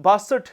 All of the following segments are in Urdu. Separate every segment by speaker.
Speaker 1: 62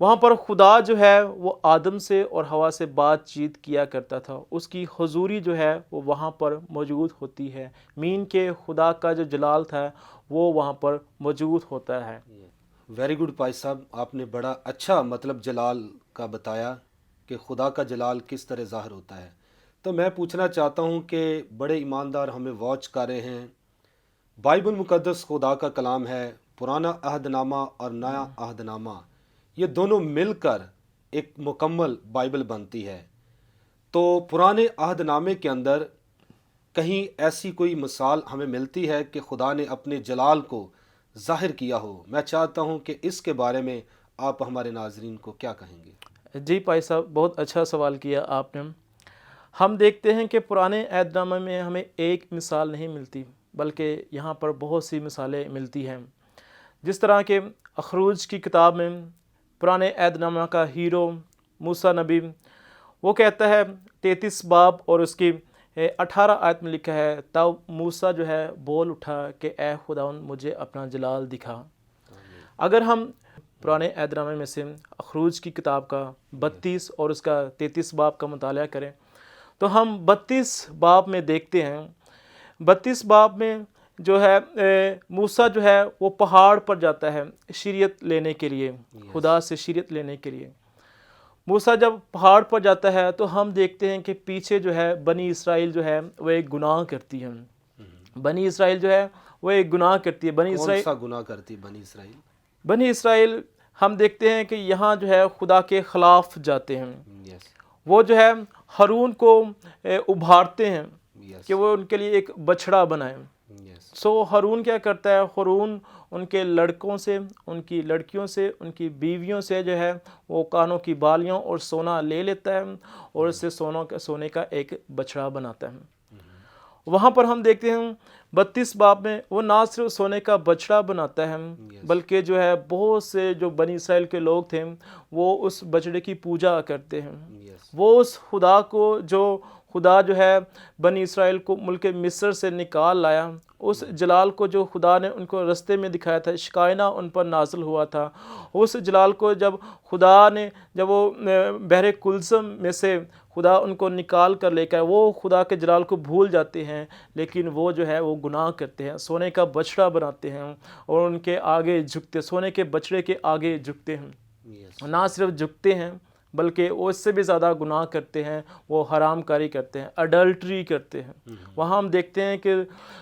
Speaker 1: وہاں پر خدا جو ہے وہ آدم سے اور ہوا سے بات چیت کیا کرتا تھا، اس کی حضوری جو ہے وہ وہاں پر موجود ہوتی ہے، مین کے خدا کا جو جلال تھا وہ وہاں پر موجود ہوتا ہے۔
Speaker 2: ویری گڈ بھائی صاحب، آپ نے بڑا اچھا مطلب جلال کا بتایا کہ خدا کا جلال کس طرح ظاہر ہوتا ہے۔ تو میں پوچھنا چاہتا ہوں کہ بڑے ایماندار ہمیں واچ کر رہے ہیں، بائبل مقدس خدا کا کلام ہے، پرانا عہد نامہ اور نیا عہد نامہ، یہ دونوں مل کر ایک مکمل بائبل بنتی ہے۔ تو پرانے عہد نامے کے اندر کہیں ایسی کوئی مثال ہمیں ملتی ہے کہ خدا نے اپنے جلال کو ظاہر کیا ہو؟ میں چاہتا ہوں کہ اس کے بارے میں آپ ہمارے ناظرین کو کیا کہیں گے؟
Speaker 1: جی بھائی صاحب، بہت اچھا سوال کیا آپ نے۔ ہم دیکھتے ہیں کہ پرانے عہد نامے میں ہمیں ایک مثال نہیں ملتی، بلکہ یہاں پر بہت سی مثالیں ملتی ہیں۔ جس طرح کہ اخروج کی کتاب میں پرانے عہد نامہ کا ہیرو موسیٰ نبی، وہ کہتا ہے 33 باب اور اس کی 18 آیت میں لکھا ہے، تب موسیٰ جو ہے بول اٹھا کہ اے خداوند مجھے اپنا جلال دکھا۔ اگر ہم پرانے عہد نامے میں سے اخروج کی کتاب کا 32 اور اس کا 33 باب کا مطالعہ کریں تو ہم 32 باب میں دیکھتے ہیں، 32 باب میں جو ہے موسیٰ جو ہے وہ پہاڑ پر جاتا ہے شریعت لینے کے لیے، خدا سے شریعت لینے کے لیے۔ موسیٰ جب پہاڑ پر جاتا ہے تو ہم دیکھتے ہیں کہ پیچھے جو ہے بنی اسرائیل جو ہے وہ ایک گناہ کرتی ہے، بنی اسرائیل جو ہے وہ ایک گناہ کرتی ہے۔
Speaker 2: کون سا گناہ کرتی بنی اسرائیل؟
Speaker 1: بنی اسرائیل ہم دیکھتے ہیں کہ یہاں جو ہے خدا کے خلاف جاتے ہیں، وہ جو ہے ہارون کو ابھارتے ہیں کہ وہ ان کے لیے ایک بچھڑا بنائیں۔ سو ہارون کیا کرتا ہے؟ ہارون ان کے لڑکوں سے، ان کی لڑکیوں سے، ان کی بیویوں سے جو ہے وہ کانوں کی بالیوں اور سونا لے لیتا ہے اور اس سے سونے کا ایک بچھڑا بناتا ہے۔ وہاں پر ہم دیکھتے ہیں 32 باب میں وہ نہ صرف سونے کا بچڑا بناتا ہے بلکہ جو ہے بہت سے جو بنی اسرائیل کے لوگ تھے وہ اس بچڑے کی پوجا کرتے ہیں۔ وہ اس خدا کو جو خدا جو ہے بنی اسرائیل کو ملک مصر سے نکال لایا، اس جلال کو جو خدا نے ان کو رستے میں دکھایا تھا، شکائنہ ان پر نازل ہوا تھا، اس جلال کو جب خدا نے جب وہ بحر کلثم میں سے خدا ان کو نکال کر لے کر، وہ خدا کے جلال کو بھول جاتے ہیں، لیکن وہ جو ہے وہ گناہ کرتے ہیں، سونے کا بچڑا بناتے ہیں اور ان کے آگے جھکتے، سونے کے بچڑے کے آگے جھکتے ہیں۔ نہ صرف جھکتے ہیں بلکہ وہ اس سے بھی زیادہ گناہ کرتے ہیں، وہ حرام کاری کرتے ہیں، اڈلٹری کرتے ہیں۔ وہاں ہم دیکھتے ہیں کہ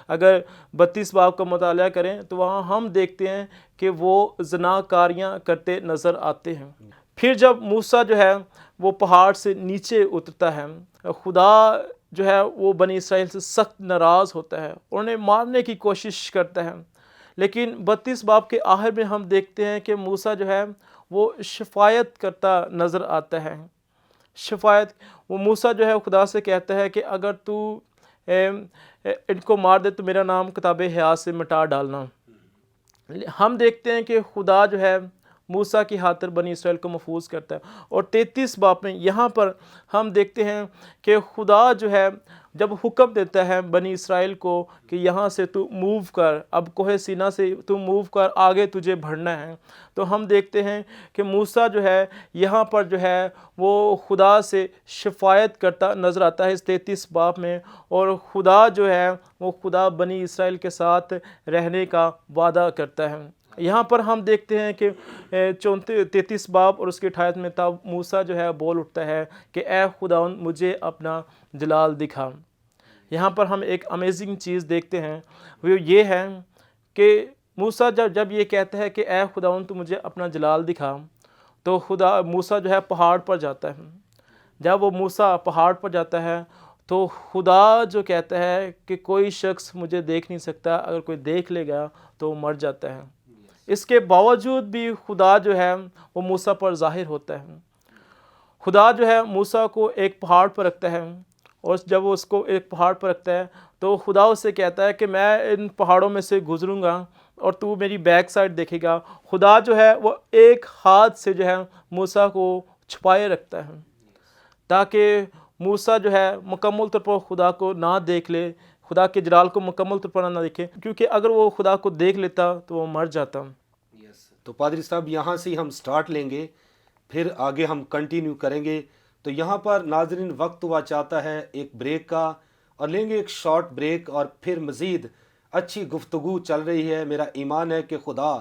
Speaker 1: اگر 32 باب کا مطالعہ کریں تو وہاں ہم دیکھتے ہیں کہ وہ زناکاریاں کرتے نظر آتے ہیں۔ پھر جب موسیٰ جو ہے وہ پہاڑ سے نیچے اترتا ہے، خدا جو ہے وہ بنی اسرائیل سے سخت ناراض ہوتا ہے، انہیں مارنے کی کوشش کرتا ہے، لیکن 32 باب کے آخر میں ہم دیکھتے ہیں کہ موسیٰ جو ہے وہ شفایت کرتا نظر آتا ہے۔ شفایت، وہ موسیٰ جو ہے خدا سے کہتا ہے کہ اگر تو ان کو مار دے تو میرا نام کتاب حیات سے مٹا ڈالنا۔ ہم دیکھتے ہیں کہ خدا جو ہے موسیٰ کی خاطر بنی اسرائیل کو محفوظ کرتا ہے۔ اور 33 باب میں یہاں پر ہم دیکھتے ہیں کہ خدا جو ہے جب حکم دیتا ہے بنی اسرائیل کو کہ یہاں سے تو موو کر، اب کوہ سینا سے تو موو کر، آگے تجھے بڑھنا ہے، تو ہم دیکھتے ہیں کہ موسیٰ جو ہے یہاں پر جو ہے وہ خدا سے شفایت کرتا نظر آتا ہے اس 33 باب میں، اور خدا جو ہے وہ خدا بنی اسرائیل کے ساتھ رہنے کا وعدہ کرتا ہے۔ یہاں پر ہم دیکھتے ہیں کہ 33 باب اور اس کی 28 میں تب موسیٰ جو ہے بول اٹھتا ہے کہ اے خداوند مجھے اپنا جلال دکھا۔ یہاں پر ہم ایک امیزنگ چیز دیکھتے ہیں، وہ یہ ہے کہ موسیٰ جب یہ کہتا ہے کہ اے خداوند تو مجھے اپنا جلال دکھا، تو موسیٰ جو ہے پہاڑ پر جاتا ہے۔ جب وہ موسیٰ پہاڑ پر جاتا ہے تو خدا جو کہتا ہے کہ کوئی شخص مجھے دیکھ نہیں سکتا، اگر کوئی دیکھ لے گا تو وہ مر جاتا ہے۔ اس کے باوجود بھی خدا جو ہے وہ موسیٰ پر ظاہر ہوتا ہے۔ خدا جو ہے موسیٰ کو ایک پہاڑ پر رکھتا ہے، اور جب وہ اس کو ایک پہاڑ پر رکھتا ہے تو خدا اس سے کہتا ہے کہ میں ان پہاڑوں میں سے گزروں گا اور تو میری بیک سائڈ دیکھے گا۔ خدا جو ہے وہ ایک ہاتھ سے جو ہے موسیٰ کو چھپائے رکھتا ہے تاکہ موسیٰ جو ہے مکمل طور پر خدا کو نہ دیکھ لے، خدا کے جلال کو مکمل طور پر نہ دیکھے، کیونکہ اگر وہ خدا کو دیکھ لیتا تو وہ مر جاتا۔
Speaker 2: تو پادری صاحب یہاں سے ہم سٹارٹ لیں گے پھر آگے ہم کنٹینیو کریں گے۔ تو یہاں پر ناظرین وقت ہوا چاہتا ہے ایک بریک کا، اور لیں گے ایک شارٹ بریک، اور پھر مزید اچھی گفتگو چل رہی ہے۔ میرا ایمان ہے کہ خدا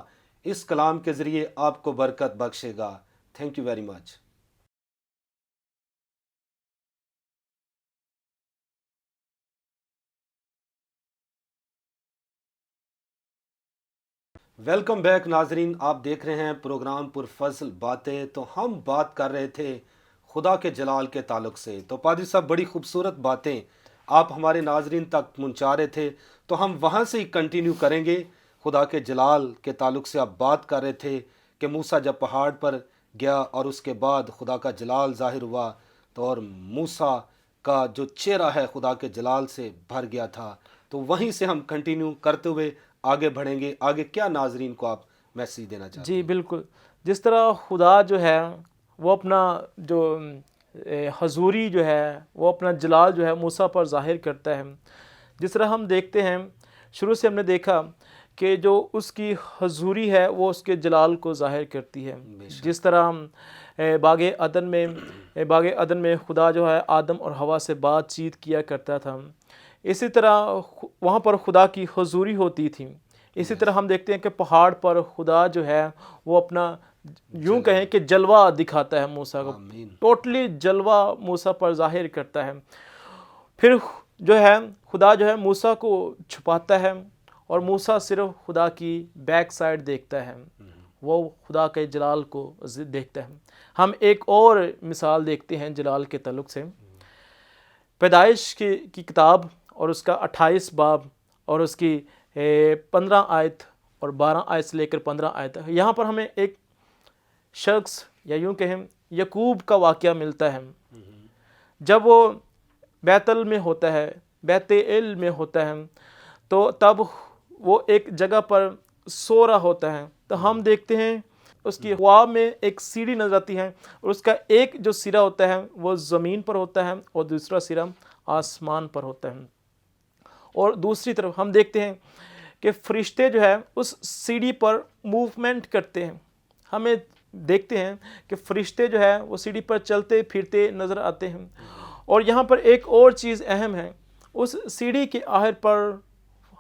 Speaker 2: اس کلام کے ذریعے آپ کو برکت بخشے گا۔ Thank you very much. Welcome back ناظرین، آپ دیکھ رہے ہیں پروگرام پرفضل باتیں۔ تو ہم بات کر رہے تھے خدا کے جلال کے تعلق سے۔ تو پادری صاحب بڑی خوبصورت باتیں آپ ہمارے ناظرین تک پہنچا رہے تھے، تو ہم وہاں سے ہی کنٹینیو کریں گے۔ خدا کے جلال کے تعلق سے آپ بات کر رہے تھے کہ موسیٰ جب پہاڑ پر گیا اور اس کے بعد خدا کا جلال ظاہر ہوا، تو اور موسیٰ کا جو چہرہ ہے خدا کے جلال سے بھر گیا تھا۔ تو وہیں سے ہم کنٹینیو کرتے ہوئے آگے بڑھیں گے۔ آگے کیا ناظرین کو آپ میسیج دینا چاہتے ہیں؟
Speaker 1: جی بالکل، جس طرح خدا جو ہے وہ اپنا جو حضوری جو ہے، وہ اپنا جلال جو ہے موسیٰ پر ظاہر کرتا ہے۔ جس طرح ہم دیکھتے ہیں، شروع سے ہم نے دیکھا کہ جو اس کی حضوری ہے وہ اس کے جلال کو ظاہر کرتی ہے۔ جس طرح باغ عدن میں خدا جو ہے آدم اور حوا سے بات چیت کیا کرتا تھا، اسی طرح وہاں پر خدا کی حضوری ہوتی تھی۔ اسی طرح ہم دیکھتے ہیں کہ پہاڑ پر خدا جو ہے وہ اپنا یوں کہیں کہ جلوہ دکھاتا ہے موسیٰ کو، ٹوٹلی جلوہ موسیٰ پر ظاہر کرتا ہے۔ پھر جو ہے خدا جو ہے موسیٰ کو چھپاتا ہے، اور موسیٰ صرف خدا کی بیک سائڈ دیکھتا ہے، وہ خدا کے جلال کو دیکھتا ہے۔ ہم ایک اور مثال دیکھتے ہیں جلال کے تعلق سے، پیدائش کی کتاب اور اس کا 28 باب اور اس کی 15 آیت اور 12 آیت سے لے کر 15 آیت۔ یہاں پر ہمیں ایک شخص یا یوں کہیں یعقوب کا واقعہ ملتا ہے۔ جب وہ بیت ال میں ہوتا ہے، بیت ال میں ہوتا ہے، تو تب وہ ایک جگہ پر سو رہا ہوتا ہے، تو ہم دیکھتے ہیں اس کی خواب میں ایک سیڑھی نظر آتی ہے، اور اس کا ایک جو سرا ہوتا ہے وہ زمین پر ہوتا ہے اور دوسرا سرا آسمان پر ہوتا ہے۔ اور دوسری طرف ہم دیکھتے ہیں کہ فرشتے جو ہے اس سیڑھی پر موومنٹ کرتے ہیں۔ ہمیں دیکھتے ہیں کہ فرشتے جو ہے وہ سیڑھی پر چلتے پھرتے نظر آتے ہیں۔ اور یہاں پر ایک اور چیز اہم ہے، اس سیڑھی کے آخر پر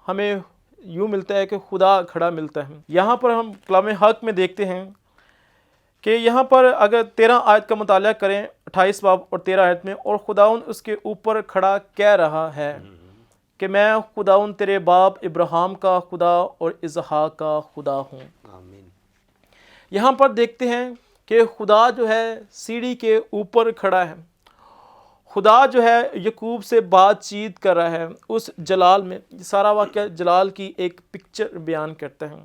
Speaker 1: ہمیں یوں ملتا ہے کہ خدا کھڑا ملتا ہے۔ یہاں پر ہم کلام حق میں دیکھتے ہیں کہ یہاں پر اگر 13 آیت کا مطالعہ کریں 28 باب اور 13 آیت میں، اور خداوند اس کے اوپر کھڑا کہہ رہا ہے کہ میں خداوند تیرے باپ ابراہیم کا خدا اور اسحاق کا خدا ہوں۔
Speaker 2: آمین۔
Speaker 1: یہاں پر دیکھتے ہیں کہ خدا جو ہے سیڑھی کے اوپر کھڑا ہے، خدا جو ہے یعقوب سے بات چیت کر رہا ہے اس جلال میں۔ سارا واقعہ جلال کی ایک پکچر بیان کرتا ہے،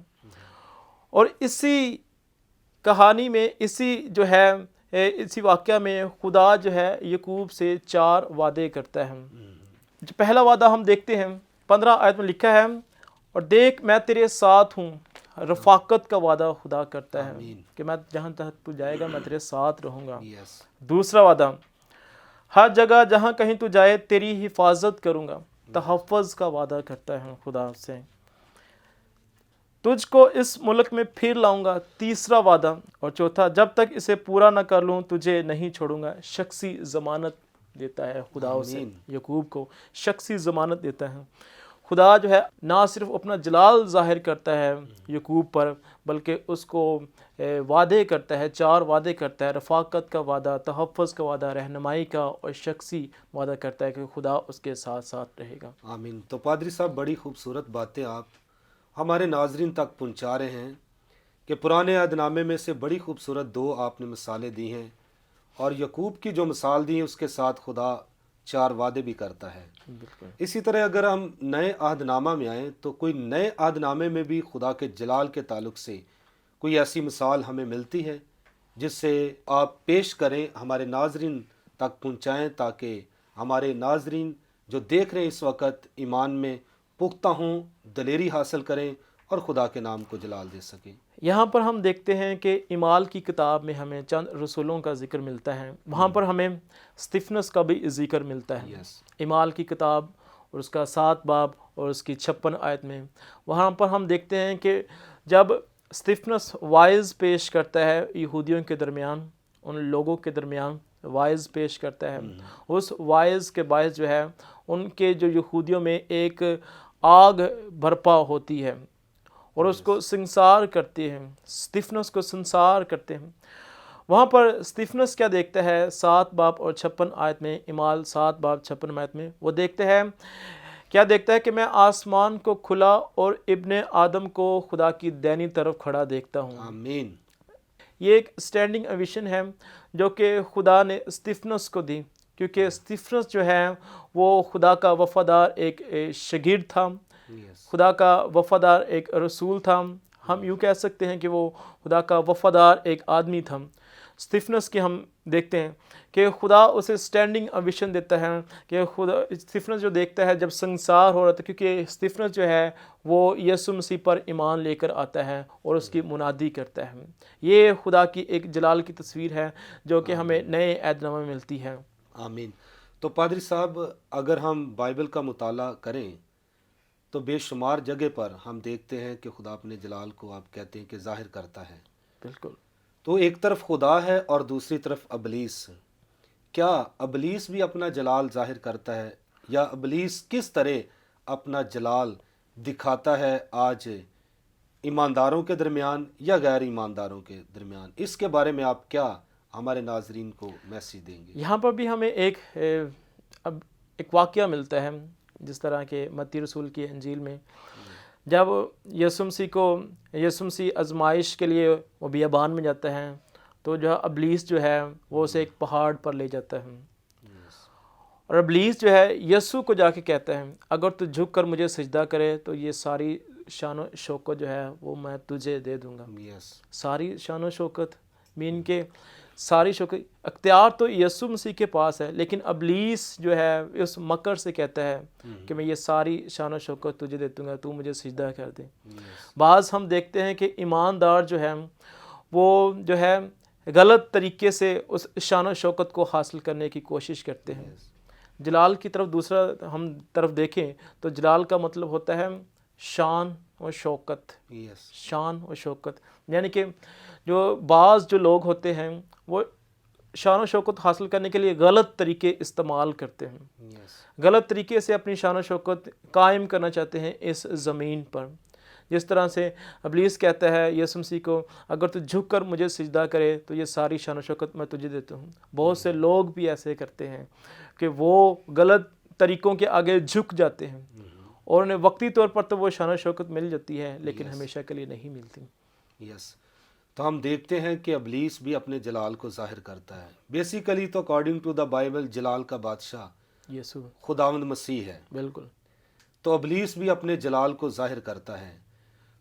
Speaker 1: اور اسی کہانی میں اسی واقعہ میں خدا جو ہے یعقوب سے 4 وعدے کرتا ہے۔ جو پہلا وعدہ ہم دیکھتے ہیں 15 آیت میں لکھا ہے، اور دیکھ میں تیرے ساتھ ہوں۔ رفاقت کا وعدہ خدا کرتا ہے کہ میں جہاں تک تو جائے گا میں تیرے ساتھ رہوں گا۔ دوسرا وعدہ، ہر جگہ جہاں کہیں تو جائے تیری حفاظت کروں گا۔ تحفظ کا وعدہ کرتا ہے خدا سے۔ تجھ کو اس ملک میں پھر لاؤں گا، تیسرا وعدہ۔ اور چوتھا، جب تک اسے پورا نہ کر لوں تجھے نہیں چھوڑوں گا۔ شخصی ضمانت دیتا ہے خدا اسے، یعقوب کو شخصی ضمانت دیتا ہے۔ خدا جو ہے نہ صرف اپنا جلال ظاہر کرتا ہے یعقوب پر، بلکہ اس کو وعدے کرتا ہے، 4 وعدے کرتا ہے، رفاقت کا وعدہ، تحفظ کا وعدہ، رہنمائی کا، اور شخصی وعدہ کرتا ہے کہ خدا اس کے ساتھ ساتھ رہے گا۔
Speaker 2: آمین۔ تو پادری صاحب بڑی خوبصورت باتیں آپ ہمارے ناظرین تک پہنچا رہے ہیں کہ پرانے عہد نامے میں سے بڑی خوبصورت 2 آپ نے مثالیں دی ہیں، اور یعقوب کی جو مثال دی ہے اس کے ساتھ خدا 4 وعدے بھی کرتا ہے۔ اسی طرح اگر ہم نئے عہد نامہ میں آئیں تو کوئی نئے عہد نامے میں بھی خدا کے جلال کے تعلق سے کوئی ایسی مثال ہمیں ملتی ہے جس سے آپ پیش کریں، ہمارے ناظرین تک پہنچائیں، تاکہ ہمارے ناظرین جو دیکھ رہے ہیں اس وقت ایمان میں پختہ ہوں، دلیری حاصل کریں اور خدا کے نام کو جلال دے سکیں۔
Speaker 1: یہاں پر ہم دیکھتے ہیں کہ اعمال کی کتاب میں ہمیں چند رسولوں کا ذکر ملتا ہے، وہاں پر ہمیں استفنس کا بھی ذکر ملتا ہے۔ اعمال کی کتاب اور اس کا 7 باب اور اس کی 56 آیت میں وہاں پر ہم دیکھتے ہیں کہ جب استفنس وائز پیش کرتا ہے یہودیوں کے درمیان، ان لوگوں کے درمیان وائز پیش کرتا ہے. اس وائز کے باعث جو ہے ان کے جو یہودیوں میں ایک آگ برپا ہوتی ہے اور اس کو سنسار کرتے ہیں، استفنس کو سنسار کرتے ہیں. وہاں پر استفنس کیا دیکھتا ہے 7 باب اور 56 آیت میں، اعمال 7 باب 56 آیت میں وہ دیکھتا ہے، کیا دیکھتا ہے کہ میں آسمان کو کھلا اور ابن آدم کو خدا کی دینی طرف کھڑا دیکھتا ہوں.
Speaker 2: آمین.
Speaker 1: یہ ایک اسٹینڈنگ اویشن ہے جو کہ خدا نے استفنس کو دی، کیونکہ استفنس جو ہے وہ خدا کا وفادار ایک شاگرد تھا، خدا کا وفادار ایک رسول تھا. ہم یوں کہہ سکتے ہیں کہ وہ خدا کا وفادار ایک آدمی تھا. استفنس کی ہم دیکھتے ہیں کہ خدا اسے اسٹینڈنگ اویشن دیتا ہے، کہ خدا استفنس جو دیکھتا ہے جب سنسار ہو رہا تھا، کیونکہ استفنس جو ہے وہ یسوع مسیح پر ایمان لے کر آتا ہے اور اس کی منادی کرتا ہے. یہ خدا کی ایک جلال کی تصویر ہے جو کہ ہمیں نئے عہد نامے میں ملتی ہے.
Speaker 2: آمین. تو پادری صاحب اگر ہم بائبل کا مطالعہ کریں تو بے شمار جگہ پر ہم دیکھتے ہیں کہ خدا اپنے جلال کو آپ کہتے ہیں کہ ظاہر کرتا ہے.
Speaker 1: بالکل.
Speaker 2: تو ایک طرف خدا ہے اور دوسری طرف ابلیس. کیا ابلیس بھی اپنا جلال ظاہر کرتا ہے، یا ابلیس کس طرح اپنا جلال دکھاتا ہے آج ایمانداروں کے درمیان یا غیر ایمانداروں کے درمیان؟ اس کے بارے میں آپ کیا ہمارے ناظرین کو میسیج دیں گے؟
Speaker 1: یہاں پر بھی ہمیں ایک واقعہ ملتا ہے، جس طرح کہ متی رسول کی انجیل میں جب یسوع مسیح آزمائش کے لیے وہ بیابان میں جاتا ہے تو جو ابلیس جو ہے وہ اسے ایک پہاڑ پر لے جاتا ہے، اور ابلیس جو ہے یسوع کو جا کے کہتا ہے اگر تو جھک کر مجھے سجدہ کرے تو یہ ساری شان و شوکت جو ہے وہ میں تجھے دے دوں گا. ساری شان و شوکت مین کے ساری شوکت اختیار تو یسوع مسیح کے پاس ہے، لیکن ابلیس جو ہے اس مکر سے کہتا ہے کہ میں یہ ساری شان و شوکت تجھے دے دوں گا، تو مجھے سجدہ کر دے. بعض ہم دیکھتے ہیں کہ ایماندار جو ہے وہ جو ہے غلط طریقے سے اس شان و شوکت کو حاصل کرنے کی کوشش کرتے ہیں. جلال کی طرف دوسرا ہم طرف دیکھیں تو جلال کا مطلب ہوتا ہے شان و شوکت. شان و شوکت یعنی کہ بعض جو لوگ ہوتے ہیں وہ شان و شوکت حاصل کرنے کے لیے غلط طریقے استعمال کرتے ہیں، غلط طریقے سے اپنی شان و شوکت قائم کرنا چاہتے ہیں اس زمین پر. جس طرح سے ابلیس کہتا ہے یسوع مسیح کو اگر تو جھک کر مجھے سجدہ کرے تو یہ ساری شان و شوکت میں تجھے دیتا ہوں. بہت سے لوگ بھی ایسے کرتے ہیں کہ وہ غلط طریقوں کے آگے جھک جاتے ہیں اور انہیں وقتی طور پر تو وہ شان و شوکت مل جاتی ہے لیکن ہمیشہ کے لیے نہیں ملتی.
Speaker 2: تو ہم دیکھتے ہیں کہ ابلیس بھی اپنے جلال کو ظاہر کرتا ہے. بیسیکلی تو اکارڈنگ ٹو دا بائبل جلال کا بادشاہ
Speaker 1: یسوع
Speaker 2: خداوند مسیح ہے.
Speaker 1: بالکل.
Speaker 2: تو ابلیس بھی اپنے جلال کو ظاہر کرتا ہے.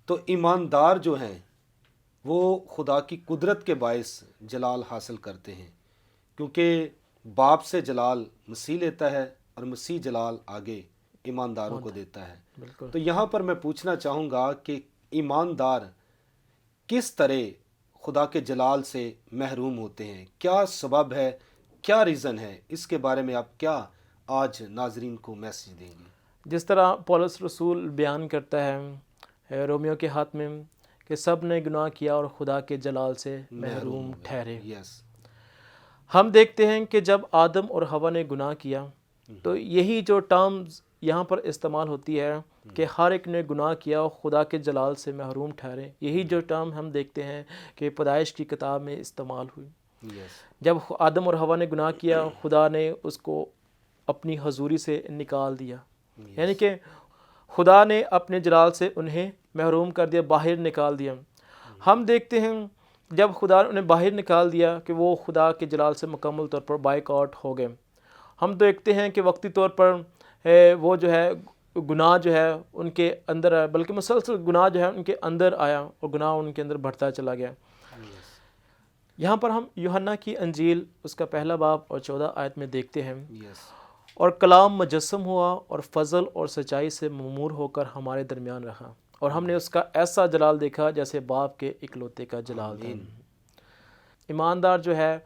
Speaker 2: تو ایماندار جو ہیں وہ خدا کی قدرت کے باعث جلال حاصل کرتے ہیں، کیونکہ باپ سے جلال مسیح لیتا ہے اور مسیح جلال آگے ایمانداروں کو دیتا ہے.
Speaker 1: بالکل.
Speaker 2: تو یہاں پر میں پوچھنا چاہوں گا کہ ایماندار کس طرح خدا کے جلال سے محروم ہوتے ہیں؟ کیا سبب ہے، کیا ریزن ہے؟ اس کے بارے میں آپ کیا آج ناظرین کو میسیج دیں گے؟
Speaker 1: جس طرح پولس رسول بیان کرتا ہے رومیو کے ہاتھ میں کہ سب نے گناہ کیا اور خدا کے جلال سے محروم ٹھہرے. ہم دیکھتے ہیں کہ جب آدم اور حوا نے گناہ کیا تو یہی جو ٹرمز یہاں پر استعمال ہوتی ہے کہ ہر ایک نے گناہ کیا اور خدا کے جلال سے محروم ٹھہرے، یہی جو ٹرم ہم دیکھتے ہیں کہ پیدائش کی کتاب میں استعمال ہوئی. جب آدم اور حوا نے گناہ کیا خدا نے اس کو اپنی حضوری سے نکال دیا، یعنی کہ خدا نے اپنے جلال سے انہیں محروم کر دیا، باہر نکال دیا. ہم دیکھتے ہیں جب خدا نے انہیں باہر نکال دیا کہ وہ خدا کے جلال سے مکمل طور پر بائک آؤٹ ہو گئے. ہم دیکھتے ہیں کہ وقتی طور پر وہ جو ہے گناہ جو ہے ان کے اندر آیا، بلکہ مسلسل گناہ جو ہے ان کے اندر آیا اور گناہ ان کے اندر بڑھتا چلا گیا. یہاں پر ہم یوحنا کی انجیل اس کا 1 باب اور 14 آیت میں دیکھتے ہیں اور کلام مجسم ہوا اور فضل اور سچائی سے ممور ہو کر ہمارے درمیان رہا اور ہم نے اس کا ایسا جلال دیکھا جیسے باپ کے اکلوتے کا جلال تھا. ایماندار جو ہے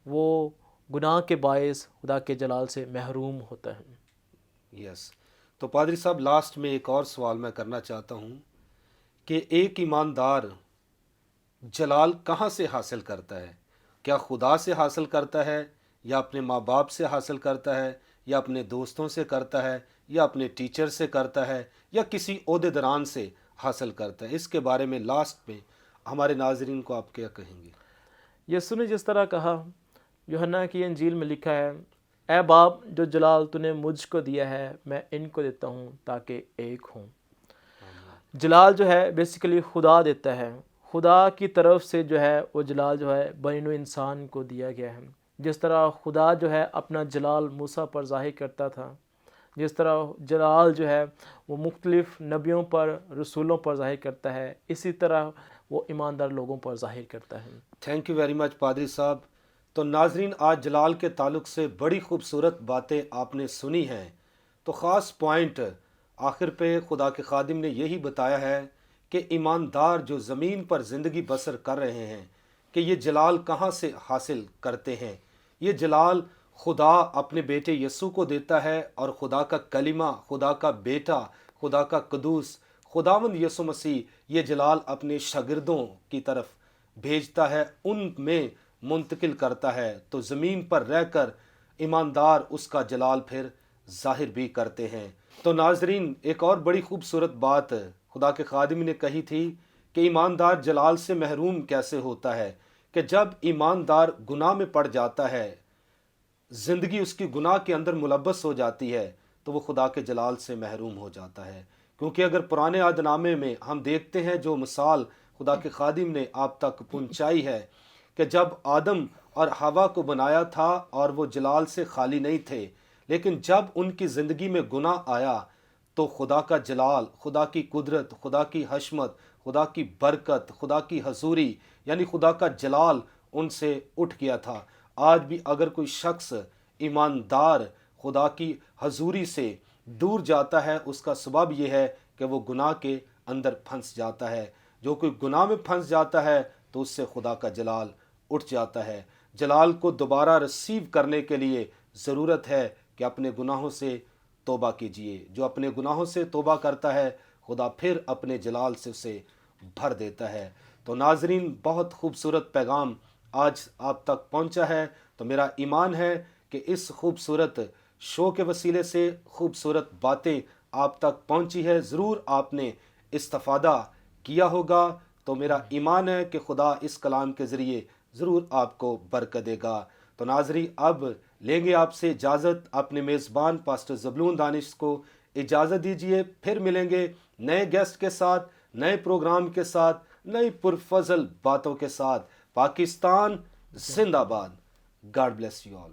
Speaker 1: وہ گناہ کے باعث خدا کے جلال سے محروم ہوتا ہے.
Speaker 2: تو پادری صاحب لاسٹ میں ایک اور سوال میں کرنا چاہتا ہوں کہ ایک ایماندار جلال کہاں سے حاصل کرتا ہے؟ کیا خدا سے حاصل کرتا ہے یا اپنے ماں باپ سے حاصل کرتا ہے یا اپنے دوستوں سے کرتا ہے یا اپنے ٹیچر سے کرتا ہے یا کسی عہدیداران سے حاصل کرتا ہے؟ اس کے بارے میں لاسٹ میں ہمارے ناظرین کو آپ کیا کہیں گے؟
Speaker 1: یسوع نے جس طرح کہا، یوحنا کی انجیل میں لکھا ہے، اے باپ، جو جلال تو نے مجھ کو دیا ہے میں ان کو دیتا ہوں تاکہ ایک ہوں۔ جلال جو ہے بیسیکلی خدا دیتا ہے، خدا کی طرف سے جو ہے وہ جلال جو ہے بنی نوع انسان کو دیا گیا ہے۔ جس طرح خدا جو ہے اپنا جلال موسیٰ پر ظاہر کرتا تھا، جس طرح جلال جو ہے وہ مختلف نبیوں پر، رسولوں پر ظاہر کرتا ہے، اسی طرح وہ ایماندار لوگوں پر ظاہر کرتا ہے۔
Speaker 2: تھینک یو ویری مچ پادری صاحب۔ تو ناظرین، آج جلال کے تعلق سے بڑی خوبصورت باتیں آپ نے سنی ہیں۔ تو خاص پوائنٹ آخر پہ خدا کے خادم نے یہی بتایا ہے کہ ایماندار جو زمین پر زندگی بسر کر رہے ہیں کہ یہ جلال کہاں سے حاصل کرتے ہیں۔ یہ جلال خدا اپنے بیٹے یسوع کو دیتا ہے، اور خدا کا کلمہ، خدا کا بیٹا، خدا کا قدوس، خداوند یسوع مسیح یہ جلال اپنے شاگردوں کی طرف بھیجتا ہے، ان میں منتقل کرتا ہے، تو زمین پر رہ کر ایماندار اس کا جلال پھر ظاہر بھی کرتے ہیں۔ تو ناظرین، ایک اور بڑی خوبصورت بات خدا کے خادم نے کہی تھی کہ ایماندار جلال سے محروم کیسے ہوتا ہے، کہ جب ایماندار گناہ میں پڑ جاتا ہے، زندگی اس کی گناہ کے اندر ملبس ہو جاتی ہے، تو وہ خدا کے جلال سے محروم ہو جاتا ہے۔ کیونکہ اگر پرانے عہد نامے میں ہم دیکھتے ہیں جو مثال خدا کے خادم نے آپ تک پہنچائی ہے کہ جب آدم اور حوا کو بنایا تھا اور وہ جلال سے خالی نہیں تھے، لیکن جب ان کی زندگی میں گناہ آیا تو خدا کا جلال، خدا کی قدرت، خدا کی حشمت، خدا کی برکت، خدا کی حضوری، یعنی خدا کا جلال ان سے اٹھ گیا تھا۔ آج بھی اگر کوئی شخص ایماندار خدا کی حضوری سے دور جاتا ہے، اس کا سبب یہ ہے کہ وہ گناہ کے اندر پھنس جاتا ہے۔ جو کوئی گناہ میں پھنس جاتا ہے تو اس سے خدا کا جلال اٹھ جاتا ہے۔ جلال کو دوبارہ ریسیو کرنے کے لیے ضرورت ہے کہ اپنے گناہوں سے توبہ کیجیے۔ جو اپنے گناہوں سے توبہ کرتا ہے، خدا پھر اپنے جلال سے اسے بھر دیتا ہے۔ تو ناظرین، بہت خوبصورت پیغام آج آپ تک پہنچا ہے۔ تو میرا ایمان ہے کہ اس خوبصورت شو کے وسیلے سے خوبصورت باتیں آپ تک پہنچی ہے، ضرور آپ نے استفادہ کیا ہوگا۔ تو میرا ایمان ہے کہ خدا اس کلام کے ذریعے ضرور آپ کو برکت دے گا۔ تو ناظرین، اب لیں گے آپ سے اجازت، اپنے میزبان پاسٹر زبلون دانش کو اجازت دیجیے۔ پھر ملیں گے نئے گیسٹ کے ساتھ، نئے پروگرام کے ساتھ، نئی پرفضل باتوں کے ساتھ۔ پاکستان زندہ باد۔ God bless you all.